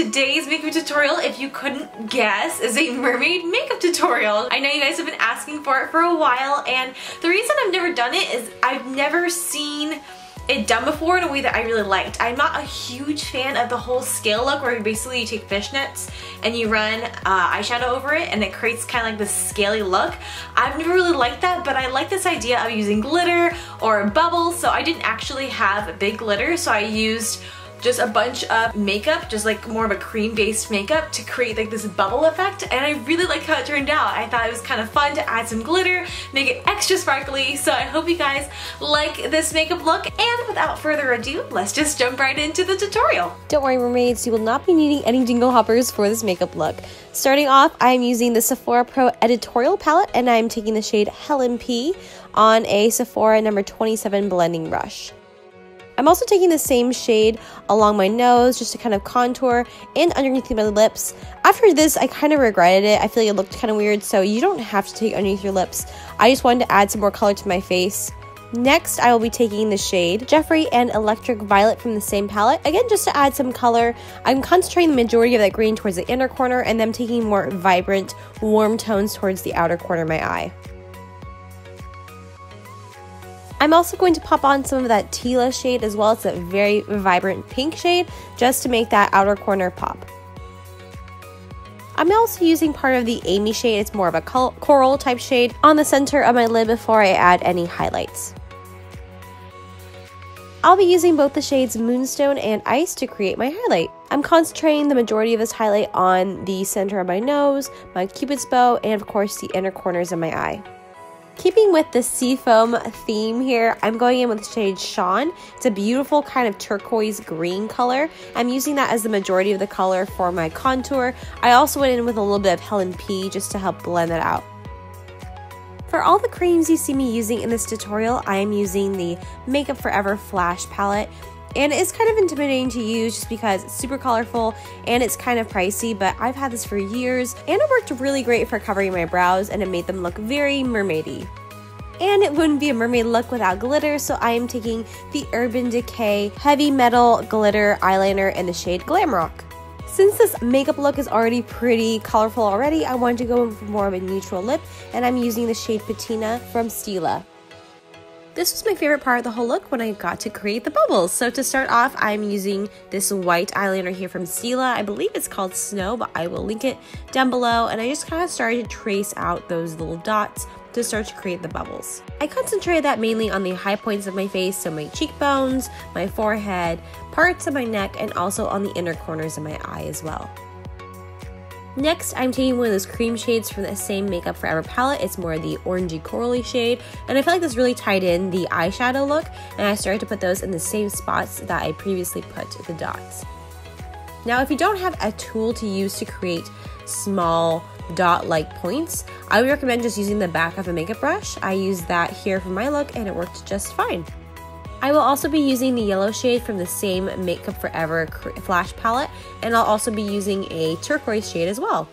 today's makeup tutorial, if you couldn't guess, is a mermaid makeup tutorial. I know you guys have been asking for it for a while, and the reason I've never done it is I've never seen it done before in a way that I really liked. I'm not a huge fan of the whole scale look where basically you take fishnets and you run eyeshadow over it and it creates kind of like this scaly look. I've never really liked that, but I like this idea of using glitter or bubbles, so I didn't actually have big glitter, so I used just a bunch of makeup, just like more of a cream based makeup to create like this bubble effect, and I really like how it turned out. I thought it was kind of fun to add some glitter, make it extra sparkly, so I hope you guys like this makeup look, and without further ado, let's just jump right into the tutorial. Don't worry mermaids, you will not be needing any jingle hoppers for this makeup look. Starting off, I am using the Sephora Pro Editorial palette, and I'm taking the shade Helen P on a Sephora number 27 blending brush. I'm also taking the same shade along my nose just to kind of contour and underneath my lips. After this, I kind of regretted it. I feel like it looked kind of weird, so you don't have to take underneath your lips. I just wanted to add some more color to my face. Next, I will be taking the shade Jeffrey and Electric Violet from the same palette. Again, just to add some color. I'm concentrating the majority of that green towards the inner corner and then taking more vibrant, warm tones towards the outer corner of my eye. I'm also going to pop on some of that Stila shade as well. It's a very vibrant pink shade just to make that outer corner pop. I'm also using part of the Amy shade. It's more of a coral type shade on the center of my lid before I add any highlights. I'll be using both the shades Moonstone and Ice to create my highlight. I'm concentrating the majority of this highlight on the center of my nose, my cupid's bow, and of course the inner corners of my eye. Keeping with the seafoam theme here, I'm going in with the shade Sean. It's a beautiful kind of turquoise green color. I'm using that as the majority of the color for my contour. I also went in with a little bit of Helen P just to help blend that out. For all the creams you see me using in this tutorial, I am using the Makeup Forever Flash palette. And it's kind of intimidating to use just because it's super colorful and it's kind of pricey, but I've had this for years and it worked really great for covering my brows and it made them look very mermaidy. And it wouldn't be a mermaid look without glitter, so I am taking the Urban Decay Heavy Metal Glitter Eyeliner in the shade Glamrock. Since this makeup look is already pretty colorful already, I wanted to go in for more of a neutral lip, and I'm using the shade Patina from Stila. This was my favorite part of the whole look when I got to create the bubbles. So to start off, I'm using this white eyeliner here from Stila. I believe it's called Snow, but I will link it down below. And I just kind of started to trace out those little dots to start to create the bubbles. I concentrated that mainly on the high points of my face, so my cheekbones, my forehead, parts of my neck, and also on the inner corners of my eye as well. Next, I'm taking one of those cream shades from the same Makeup Forever palette. It's more the orangey corally shade, and I feel like this really tied in the eyeshadow look, and I started to put those in the same spots that I previously put the dots. Now, if you don't have a tool to use to create small dot-like points, I would recommend just using the back of a makeup brush. I used that here for my look, and it worked just fine. I will also be using the yellow shade from the same Makeup Forever Flash palette, and I'll also be using a turquoise shade as well.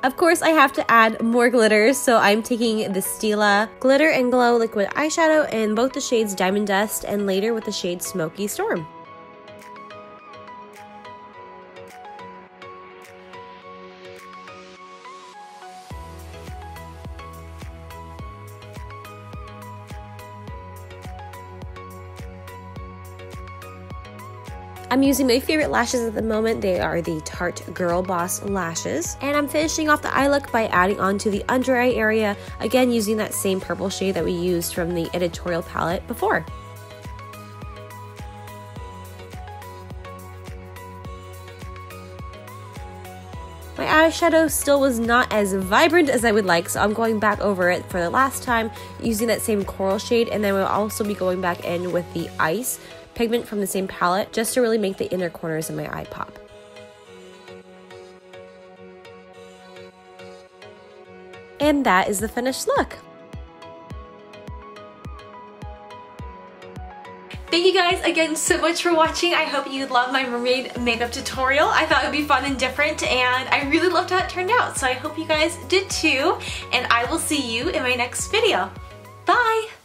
Of course, I have to add more glitter, so I'm taking the Stila Glitter and Glow liquid eyeshadow in both the shades Diamond Dust and later with the shade Smoky Storm. I'm using my favorite lashes at the moment. They are the Tarte Girl Boss lashes. And I'm finishing off the eye look by adding onto the under eye area, again using that same purple shade that we used from the Editorial palette before. My eyeshadow still was not as vibrant as I would like, so I'm going back over it for the last time using that same coral shade, and then we'll also be going back in with the Ice pigment from the same palette just to really make the inner corners of my eye pop. And that is the finished look. Thank you guys again so much for watching. I hope you loved my mermaid makeup tutorial. I thought it would be fun and different, and I really loved how it turned out. So I hope you guys did too, and I will see you in my next video. Bye!